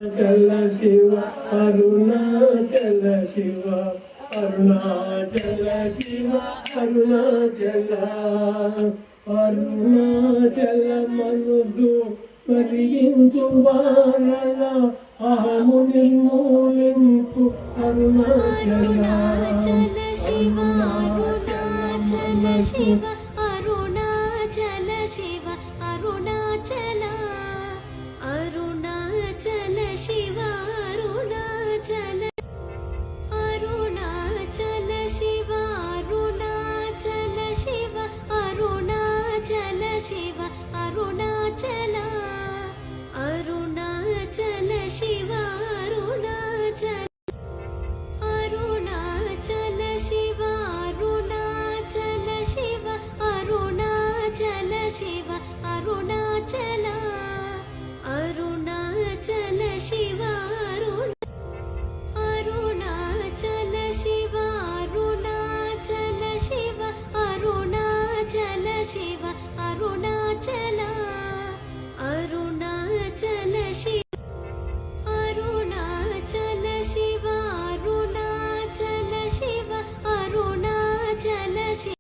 చల శివ అరుణాచల శివ అరుణాచల శివ అరుణాచల అరుణాచల మనుదు స్మరించు వారల అహము నిర్మూలింపు అరుణాచల శివ అరుణాచల శివ అరుణాచల శివ అరుణాచల అరుణాచల శివ అరుణాచల అరుణాచల శివ అరుణాచల శివ అరుణాచల శివ అరుణాచల అరుణాచల శివ అరుణాచల అరుణాచల శివ అరుణాచల శివ అరుణాచల శివ అరుణాచల అరుణాచల శివ అరుణాచల శివ అరుణాచల శివ అరుణాచల శివ అరుణాచల